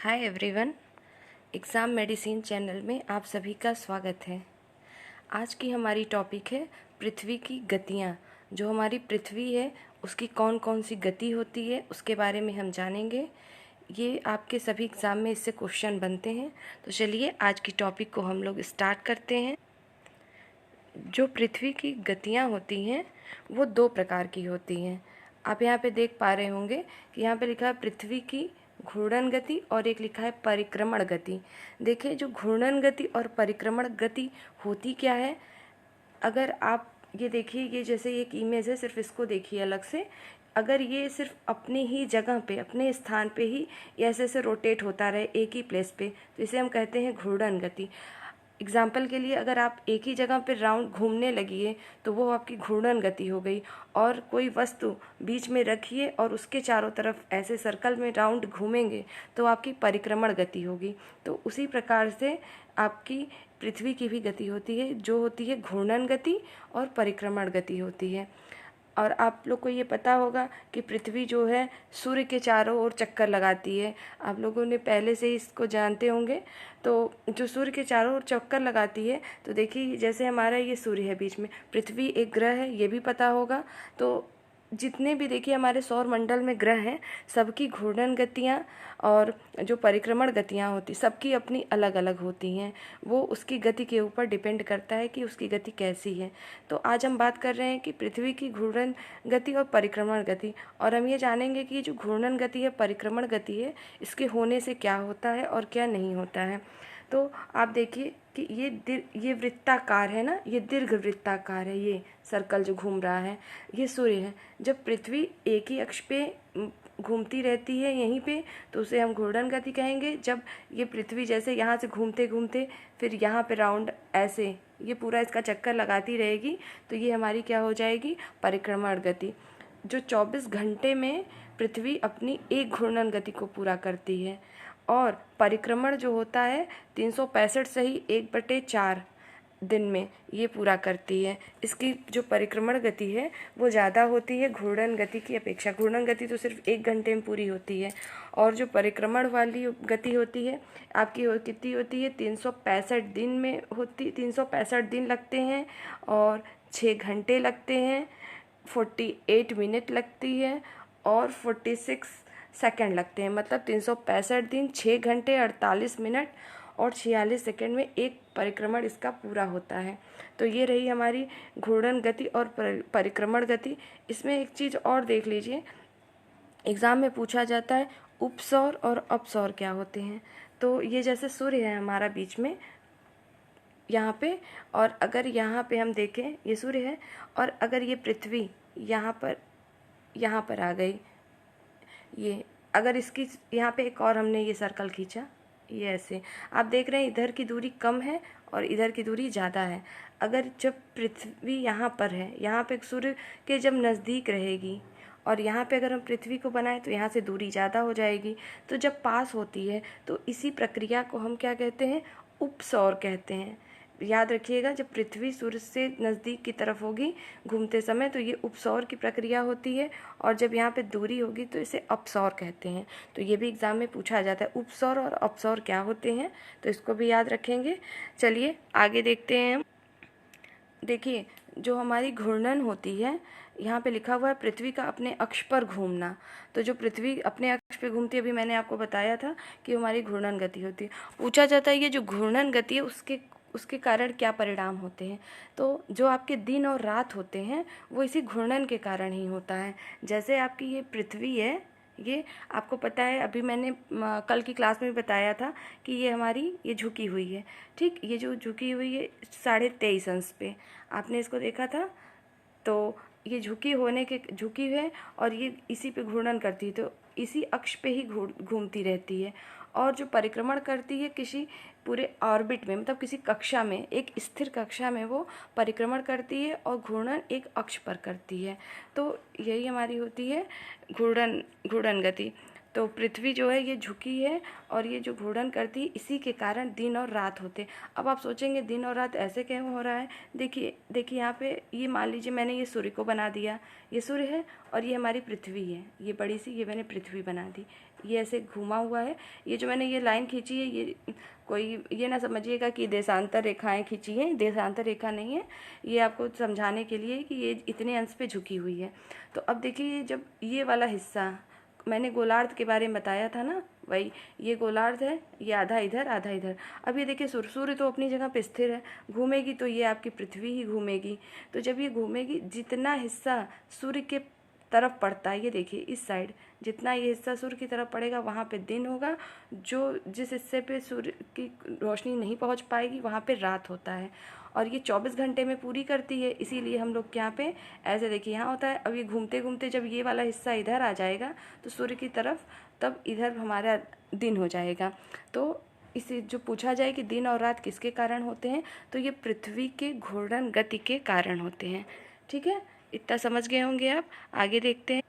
Hi everyone, exam medicine channel में आप सभी का स्वागत है। आज की हमारी टॉपिक है पृथ्वी की गतियाँ। जो हमारी पृथ्वी है उसकी कौन कौन सी गति होती है उसके बारे में हम जानेंगे। ये आपके सभी एग्ज़ाम में इससे क्वेश्चन बनते हैं। तो चलिए आज की टॉपिक को हम लोग स्टार्ट करते हैं। जो पृथ्वी की गतियाँ होती हैं वो दो प्रकार की होती हैं। आप यहाँ पे देख पा रहे होंगे कि यहाँ पे लिखा है पृथ्वी की घूर्णन गति और एक लिखा है परिक्रमण गति। देखिए, जो घूर्णन गति और परिक्रमण गति होती क्या है, अगर आप ये देखिए, ये जैसे एक इमेज है, सिर्फ इसको देखिए अलग से। अगर ये सिर्फ अपने ही जगह पे, अपने स्थान पे ही ऐसे ऐसे रोटेट होता रहे एक ही प्लेस पे, तो इसे हम कहते हैं घूर्णन गति। एग्जाम्पल के लिए, अगर आप एक ही जगह पर राउंड घूमने लगिए तो वो आपकी घूर्णन गति हो गई। और कोई वस्तु बीच में रखिए और उसके चारों तरफ ऐसे सर्कल में राउंड घूमेंगे तो आपकी परिक्रमण गति होगी। तो उसी प्रकार से आपकी पृथ्वी की भी गति होती है, जो होती है घूर्णन गति और परिक्रमण गति होती है। और आप लोग को ये पता होगा कि पृथ्वी जो है सूर्य के चारों ओर चक्कर लगाती है। आप लोगों ने पहले से ही इसको जानते होंगे। तो जो सूर्य के चारों ओर चक्कर लगाती है, तो देखिए जैसे हमारा ये सूर्य है, बीच में पृथ्वी एक ग्रह है, ये भी पता होगा। तो जितने भी देखिए हमारे सौर मंडल में ग्रह हैं, सबकी घूर्णन गतियाँ और जो परिक्रमण गतियाँ होती, सबकी अपनी अलग अलग होती हैं। वो उसकी गति के ऊपर डिपेंड करता है कि उसकी गति कैसी है। तो आज हम बात कर रहे हैं कि पृथ्वी की घूर्णन गति और परिक्रमण गति, और हम ये जानेंगे कि ये जो घूर्णन गति है, परिक्रमण गति है, इसके होने से क्या होता है और क्या नहीं होता है। तो आप देखिए कि ये वृत्ताकार है ना, ये दीर्घ वृत्ताकार है, ये सर्कल जो घूम रहा है, ये सूर्य है। जब पृथ्वी एक ही अक्ष पे घूमती रहती है यहीं पे, तो उसे हम घूर्णन गति कहेंगे। जब ये पृथ्वी जैसे यहाँ से घूमते घूमते फिर यहाँ पे राउंड ऐसे ये पूरा इसका चक्कर लगाती रहेगी, तो ये हमारी क्या हो जाएगी, परिक्रमण गति। जो 24 घंटे में पृथ्वी अपनी एक घूर्णन गति को पूरा करती है। और परिक्रमण जो होता है 365 से ही 1/4 दिन में ये पूरा करती है। इसकी जो परिक्रमण गति है वो ज़्यादा होती है घूर्णन गति की अपेक्षा। घूर्णन गति तो सिर्फ 1 घंटे में पूरी होती है, और जो परिक्रमण वाली गति होती है आपकी कितनी होती है, 365 दिन में होती, 365 दिन लगते हैं और 6 घंटे लगते हैं, 48 मिनट लगती है और 46 सेकंड लगते हैं। मतलब 365 दिन, 6 घंटे 48 मिनट और 46 सेकंड में एक परिक्रमण इसका पूरा होता है। तो ये रही हमारी घूर्णन गति और परिक्रमण गति। इसमें एक चीज़ और देख लीजिए, एग्ज़ाम में पूछा जाता है उपसौर और अपसौर क्या होते हैं। तो ये जैसे सूर्य है हमारा बीच में यहाँ पे, और अगर यहाँ पे हम देखें ये सूर्य है, और अगर ये पृथ्वी यहाँ पर आ गई, ये अगर इसकी यहाँ पे एक और हमने ये सर्कल खींचा, ये ऐसे आप देख रहे हैं इधर की दूरी कम है और इधर की दूरी ज़्यादा है। अगर जब पृथ्वी यहाँ पर है, यहाँ पे सूर्य के जब नज़दीक रहेगी और यहाँ पे अगर हम पृथ्वी को बनाएं तो यहाँ से दूरी ज़्यादा हो जाएगी। तो जब पास होती है तो इसी प्रक्रिया को हम क्या कहते हैं, उपसौर कहते हैं। याद रखिएगा, जब पृथ्वी सूर्य से नज़दीक की तरफ होगी घूमते समय तो ये उपसौर की प्रक्रिया होती है, और जब यहाँ पे दूरी होगी तो इसे अपसौर कहते हैं। तो ये भी एग्ज़ाम में पूछा जाता है, उपसौर और अपसौर क्या होते हैं, तो इसको भी याद रखेंगे। चलिए आगे देखते हैं हम। देखिए, जो हमारी घूर्णन होती है, यहाँ पे लिखा हुआ है पृथ्वी का अपने अक्ष पर घूमना। तो जो पृथ्वी अपने अक्ष पे घूमती है, अभी मैंने आपको बताया था कि हमारी घूर्णन गति होती है। पूछा जाता है ये जो घूर्णन गति है उसके कारण क्या परिणाम होते हैं। तो जो आपके दिन और रात होते हैं वो इसी घूर्णन के कारण ही होता है। जैसे आपकी ये पृथ्वी है, ये आपको पता है, अभी मैंने कल की क्लास में बताया था कि ये हमारी ये झुकी हुई है। ठीक, ये जो झुकी हुई है 23.5 अंश पे, आपने इसको देखा था। तो ये झुकी है और ये इसी पे घूर्णन करती है, तो इसी अक्ष पे ही घूमती रहती है। और जो परिक्रमण करती है किसी पूरे ऑर्बिट में, मतलब किसी कक्षा में, एक स्थिर कक्षा में वो परिक्रमण करती है और घूर्णन एक अक्ष पर करती है। तो यही हमारी होती है घूर्णन गति। तो पृथ्वी जो है ये झुकी है और ये जो घूर्णन करती है, इसी के कारण दिन और रात होते। अब आप सोचेंगे दिन और रात ऐसे क्यों हो रहा है। देखिए यहाँ पे ये मान लीजिए मैंने ये सूर्य को बना दिया, ये सूर्य है और ये हमारी पृथ्वी है, ये बड़ी सी, ये मैंने पृथ्वी बना दी। ये ऐसे घुमा हुआ है। ये जो मैंने ये लाइन खींची है, ये कोई ये ना समझिएगा कि देशांतर रेखाएं खींची हैं, देशांतर रेखा नहीं है, ये आपको समझाने के लिए कि ये इतने अंश पे झुकी हुई है। तो अब देखिए, जब ये वाला हिस्सा मैंने गोलार्ध के बारे में बताया था ना, वही ये गोलार्ध है, ये आधा इधर आधा इधर। अब ये देखिए, सूर्य तो अपनी जगह पे स्थिर है, घूमेगी तो ये आपकी पृथ्वी ही घूमेगी। तो जब ये घूमेगी, जितना हिस्सा सूर्य के तरफ पड़ता है, ये देखिए इस साइड जितना ये हिस्सा सूर्य की तरफ पड़ेगा वहाँ पे दिन होगा, जो जिस हिस्से पे सूर्य की रोशनी नहीं पहुँच पाएगी वहाँ पे रात होता है। और ये 24 घंटे में पूरी करती है, इसीलिए हम लोग यहाँ पे ऐसे देखिए यहाँ होता है। अब ये घूमते घूमते जब ये वाला हिस्सा इधर आ जाएगा तो सूर्य की तरफ, तब इधर हमारा दिन हो जाएगा। तो इसे जो पूछा जाए कि दिन और रात किसके कारण होते हैं, तो ये पृथ्वी के घूर्णन गति के कारण होते हैं। ठीक है, इतना समझ गए होंगे आप। आगे देखते हैं।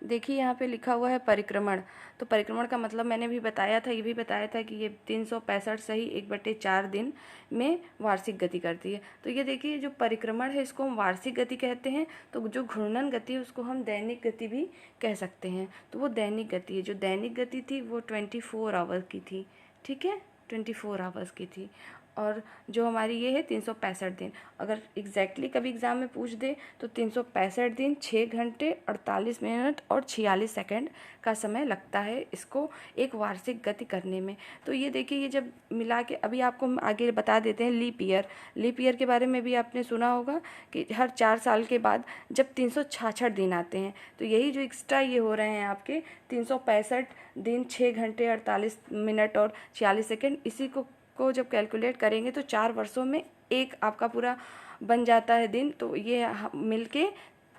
देखिए यहाँ पे लिखा हुआ है परिक्रमण। तो परिक्रमण का मतलब मैंने भी बताया था, ये भी बताया था कि ये 365 सही 1/4 दिन में वार्षिक गति करती है। तो ये देखिए, जो परिक्रमण है इसको हम वार्षिक गति कहते हैं, तो जो घूर्णन गति है उसको हम दैनिक गति भी कह सकते हैं। तो वो दैनिक गति है, जो दैनिक गति थी वो 24 आवर की थी। ठीक है, 24 आवर्स की थी। और जो हमारी ये है 365 दिन। अगर एग्जैक्टली कभी एग्ज़ाम में पूछ दे तो 365 दिन 6 घंटे 48 मिनट और 46 सेकंड का समय लगता है इसको एक वार्षिक गति करने में। तो ये देखिए, ये जब मिला के अभी आपको हम आगे बता देते हैं लीप ईयर। लीप ईयर के बारे में भी आपने सुना होगा कि हर 4 साल के बाद जब 366 दिन आते हैं, तो यही जो एक्स्ट्रा ये हो रहे हैं आपके 365 दिन 6 घंटे 48 मिनट और 46 सेकंड, इसी को जब कैलकुलेट करेंगे तो 4 वर्षों में एक आपका पूरा बन जाता है दिन। तो ये मिल के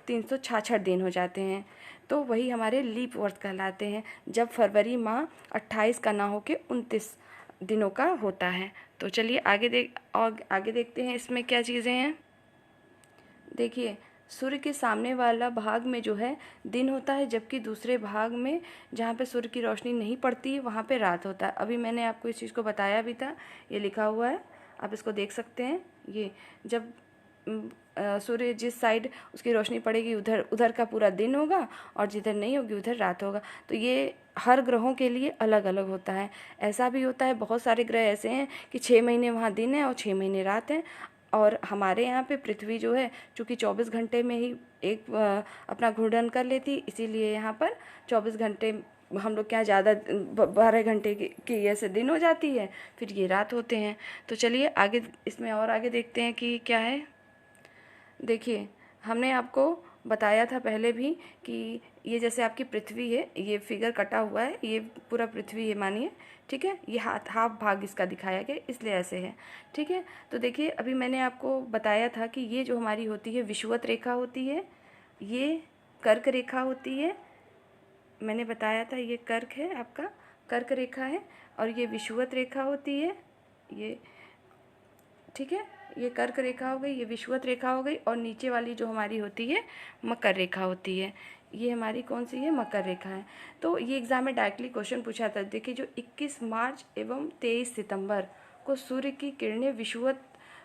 366 दिन हो जाते हैं। तो वही हमारे लीप वर्ष कहलाते हैं, जब फरवरी माह 28 का ना हो के 29 दिनों का होता है। तो चलिए आगे देखते हैं इसमें क्या चीज़ें हैं। देखिए, सूर्य के सामने वाला भाग में जो है दिन होता है, जबकि दूसरे भाग में जहाँ पे सूर्य की रोशनी नहीं पड़ती है वहाँ पे रात होता है। अभी मैंने आपको इस चीज़ को बताया भी था, ये लिखा हुआ है, आप इसको देख सकते हैं। ये जब सूर्य जिस साइड उसकी रोशनी पड़ेगी उधर का पूरा दिन होगा, और जिधर नहीं होगी उधर रात होगा। तो ये हर ग्रहों के लिए अलग अलग होता है। ऐसा भी होता है, बहुत सारे ग्रह ऐसे हैं कि 6 महीने वहाँ दिन है और 6 महीने रात है। और हमारे यहाँ पे पृथ्वी जो है चूँकि 24 घंटे में ही एक अपना घूर्णन कर लेती, इसीलिए यहाँ पर 24 घंटे हम लोग क्या ज़्यादा 12 घंटे की ऐसे दिन हो जाती है, फिर ये रात होते हैं। तो चलिए आगे इसमें और आगे देखते हैं कि क्या है। देखिए, हमने आपको बताया था पहले भी कि ये जैसे आपकी पृथ्वी है, ये फिगर कटा हुआ है, ये पूरा पृथ्वी है मानिए। ठीक है, ये हाफ भाग इसका दिखाया गया इसलिए ऐसे है। ठीक है, तो देखिए अभी मैंने आपको बताया था कि ये जो हमारी होती है विषुवत रेखा होती है, ये कर्क रेखा होती है। मैंने बताया था ये कर्क है, आपका कर्क रेखा है, और ये विषुवत रेखा होती है ये। ठीक है, ये कर्क रेखा हो गई, ये विषुवत रेखा हो गई, और नीचे वाली जो हमारी होती है मकर रेखा होती है। ये हमारी कौन सी है? मकर रेखा है। तो ये एग्जाम में डायरेक्टली क्वेश्चन पूछा था। देखिए, जो 21 मार्च एवं 23 सितंबर को सूर्य की किरणें विषुवत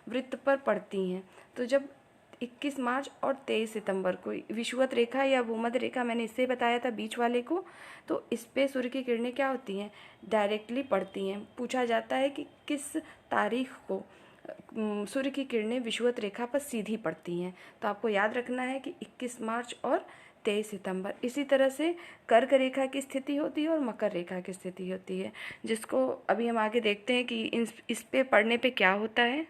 वृत्त पर पड़ती हैं। तो जब 21 मार्च और 23 सितंबर को विषुवत रेखा या भूमध्य रेखा, मैंने इससे बताया था बीच वाले को, तो इस पे सूर्य की किरणें क्या होती हैं? डायरेक्टली पड़ती हैं। पूछा जाता है कि किस तारीख को सूर्य की किरणें विषुवत रेखा पर सीधी पड़ती हैं। तो आपको याद रखना है कि 21 मार्च और 23 सितंबर। इसी तरह से कर्क रेखा की स्थिति होती है और मकर रेखा की स्थिति होती है, जिसको अभी हम आगे देखते हैं कि इस पे पढ़ने पे क्या होता है।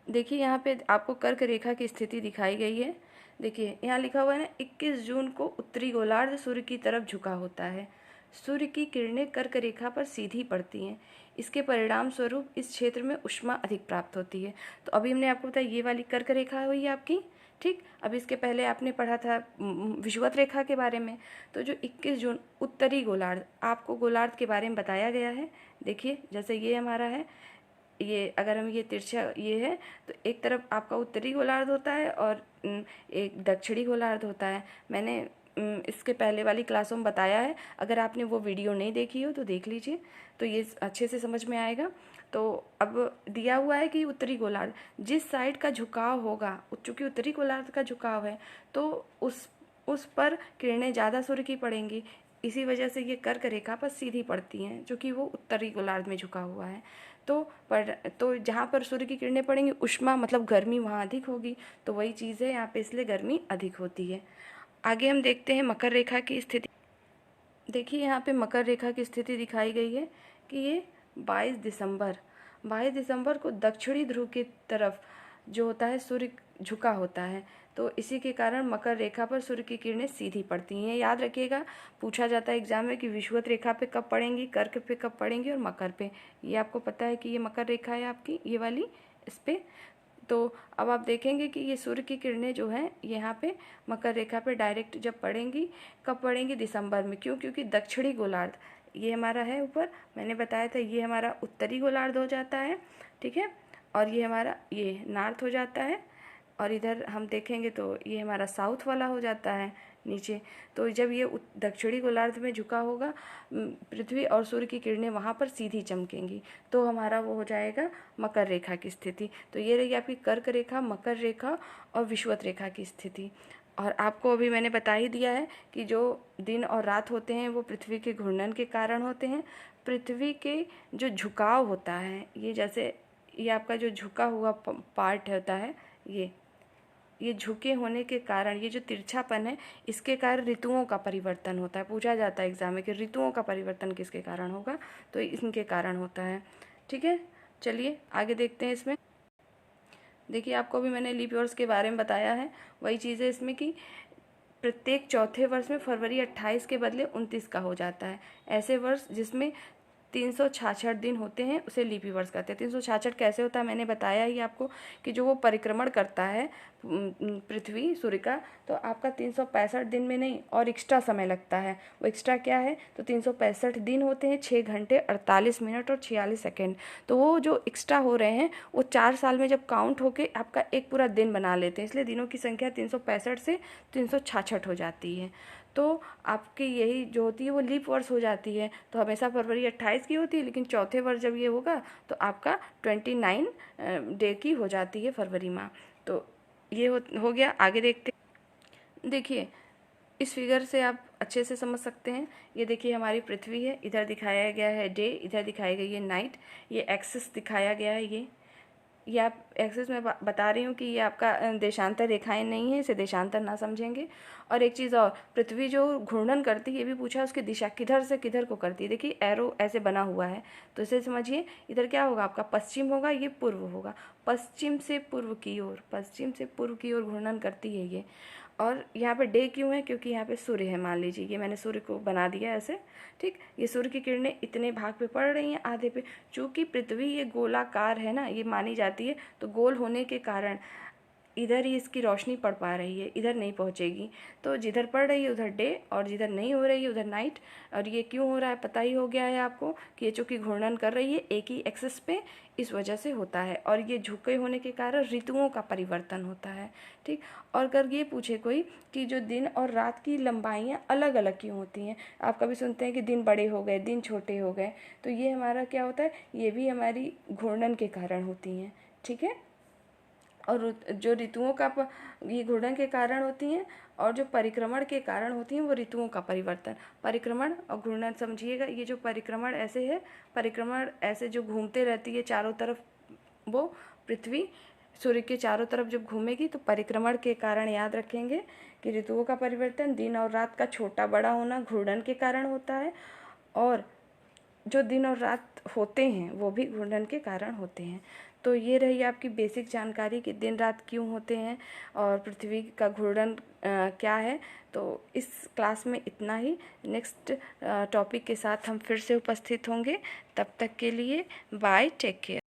देखिए, यहाँ पे आपको कर्क रेखा की स्थिति दिखाई गई है। देखिए यहाँ लिखा हुआ है ना, 21 जून को उत्तरी गोलार्ध सूर्य की तरफ झुका होता है। सूर्य की किरणें कर्क रेखा पर सीधी पड़ती हैं। इसके परिणाम स्वरूप इस क्षेत्र में ऊष्मा अधिक प्राप्त होती है। तो अभी हमने आपको बताया ये वाली कर्क रेखा हुई है आपकी। ठीक, अभी इसके पहले आपने पढ़ा था विषुवत रेखा के बारे में। तो जो 21 जून उत्तरी गोलार्ध, आपको गोलार्ध के बारे में बताया गया है। देखिए, जैसे ये हमारा है, ये अगर हम ये तिरछा ये है, तो एक तरफ आपका उत्तरी गोलार्ध होता है और एक दक्षिणी गोलार्ध होता है। मैंने इसके पहले वाली क्लासों में बताया है, अगर आपने वो वीडियो नहीं देखी हो तो देख लीजिए, तो ये अच्छे से समझ में आएगा। तो अब दिया हुआ है कि उत्तरी गोलार्ध जिस साइड का झुकाव होगा, चूँकि उत्तरी गोलार्ध का झुकाव है तो उस पर किरणें ज़्यादा सूर्य की पड़ेंगी, इसी वजह से ये कर्क रेखा पर सीधी पड़ती हैं, जो कि वो उत्तरी गोलार्ध में झुका हुआ है। तो जहाँ पर सूर्य की किरणें पड़ेंगी उष्मा मतलब गर्मी वहाँ अधिक होगी, तो वही चीज़ है यहाँ पे, इसलिए गर्मी अधिक होती है। आगे हम देखते हैं मकर रेखा की स्थिति। देखिए यहाँ पे मकर रेखा की स्थिति दिखाई गई है कि ये 22 दिसंबर को दक्षिणी ध्रुव की तरफ जो होता है सूर्य झुका होता है, तो इसी के कारण मकर रेखा पर सूर्य की किरणें सीधी पड़ती हैं। याद रखिएगा, पूछा जाता है एग्जाम में कि विषुवत रेखा पे कब पड़ेंगी, कर्क पे कब पड़ेंगी और मकर पे। ये आपको पता है कि ये मकर रेखा है आपकी, ये वाली, इस पे। तो अब आप देखेंगे कि ये सूर्य की किरणें जो हैं यहाँ पे मकर रेखा पे डायरेक्ट जब पड़ेंगी, कब पड़ेंगी, दिसंबर में। क्यों? क्योंकि दक्षिणी गोलार्ध ये हमारा है ऊपर, मैंने बताया था, ये हमारा उत्तरी गोलार्ध हो जाता है, ठीक है, और ये हमारा ये नॉर्थ हो जाता है, और इधर हम देखेंगे तो ये हमारा साउथ वाला हो जाता है नीचे। तो जब ये दक्षिणी गोलार्ध में झुका होगा पृथ्वी, और सूर्य की किरणें वहाँ पर सीधी चमकेंगी, तो हमारा वो हो जाएगा मकर रेखा की स्थिति। तो ये रही आपकी कर्क रेखा, मकर रेखा और विषुवत रेखा की स्थिति। और आपको अभी मैंने बता ही दिया है कि जो दिन और रात होते हैं वो पृथ्वी के घूर्णन के कारण होते हैं। पृथ्वी के जो झुकाव होता है, ये जैसे ये आपका जो झुका हुआ पार्ट होता है, ये झुके होने के कारण, ये जो तिरछापन है, इसके कारण ऋतुओं का परिवर्तन होता है। पूछा जाता है एग्जाम में कि ऋतुओं का परिवर्तन किसके कारण होगा, तो इनके कारण होता है, ठीक है। चलिए आगे देखते हैं इसमें। देखिए आपको भी मैंने लीप ईयर्स के बारे में बताया है, वही चीज़ है इसमें कि प्रत्येक चौथे वर्ष में फरवरी 28 के बदले 29 का हो जाता है। ऐसे वर्ष जिसमें 366 दिन होते हैं उसे लीपी वर्ष कहते हैं। 366 कैसे होता है मैंने बताया ही आपको कि जो वो परिक्रमण करता है पृथ्वी सूर्य का, तो आपका 365 दिन में नहीं और एक्स्ट्रा समय लगता है। वो एक्स्ट्रा क्या है, तो 365 दिन होते हैं, 6 घंटे 48 मिनट और 46 सेकेंड। तो वो जो एक्स्ट्रा हो रहे हैं वो 4 साल में जब काउंट होके आपका एक पूरा दिन बना लेते हैं, इसलिए दिनों की संख्या 365 से 366 हो जाती है। तो आपकी यही जो होती है वो लीप वर्ष हो जाती है। तो हमेशा फरवरी 28 की होती है, लेकिन चौथे वर्ष जब ये होगा तो आपका 29 डे की हो जाती है फरवरी माह। तो ये हो गया। आगे देखते, देखिए इस फिगर से आप अच्छे से समझ सकते हैं। ये देखिए हमारी पृथ्वी है, इधर दिखाया गया है डे, इधर दिखाई गई है नाइट, ये एक्सिस दिखाया गया है। ये आप एक्सिस में बता रही हूँ कि ये आपका देशांतर रेखाएं नहीं है, इसे देशांतर ना समझेंगे। और एक चीज़ और, पृथ्वी जो घूर्णन करती है ये भी पूछा, उसकी दिशा किधर से किधर को करती है। देखिए एरो ऐसे बना हुआ है, तो इसे समझिए, इधर क्या होगा आपका पश्चिम होगा, ये पूर्व होगा, पश्चिम से पूर्व की ओर, पश्चिम से पूर्व की ओर घूर्णन करती है ये। और यहाँ पे डे क्यों है, क्योंकि यहाँ पे सूर्य है। मान लीजिए ये मैंने सूर्य को बना दिया ऐसे, ठीक। ये सूर्य की किरणें इतने भाग पे पड़ रही हैं, आधे पे। चूँकि पृथ्वी ये गोलाकार है ना, ये मानी जाती है, तो गोल होने के कारण इधर ही इसकी रोशनी पड़ पा रही है, इधर नहीं पहुंचेगी। तो जिधर पड़ रही है उधर डे, और जिधर नहीं हो रही है उधर नाइट। और ये क्यों हो रहा है पता ही हो गया है आपको कि ये चूँकि घूर्णन कर रही है एक ही एक्सिस पे, इस वजह से होता है। और ये झुके होने के कारण ऋतुओं का परिवर्तन होता है, ठीक। और अगर ये पूछे कोई कि जो दिन और रात की लंबाइयाँ अलग अलग क्यों होती हैं, आप कभी सुनते हैं कि दिन बड़े हो गए, दिन छोटे हो गए, तो ये हमारा क्या होता है, ये भी हमारी घूर्णन के कारण होती हैं, ठीक है। और जो ऋतुओं का ये घूर्णन के कारण होती हैं, और जो परिक्रमण के कारण होती हैं वो ऋतुओं का परिवर्तन। परिक्रमण और घूर्णन समझिएगा, ये जो परिक्रमण ऐसे है, परिक्रमण ऐसे जो घूमते रहती है चारों तरफ, वो पृथ्वी सूर्य के चारों तरफ जब घूमेगी तो परिक्रमण के कारण याद रखेंगे कि ऋतुओं का परिवर्तन, दिन और रात का छोटा बड़ा होना घूर्णन के कारण होता है। और जो दिन और रात होते हैं वो भी घूर्णन के कारण होते हैं। तो ये रही आपकी बेसिक जानकारी कि दिन रात क्यों होते हैं और पृथ्वी का घूर्णन क्या है। तो इस क्लास में इतना ही। नेक्स्ट टॉपिक के साथ हम फिर से उपस्थित होंगे। तब तक के लिए बाय, टेक केयर।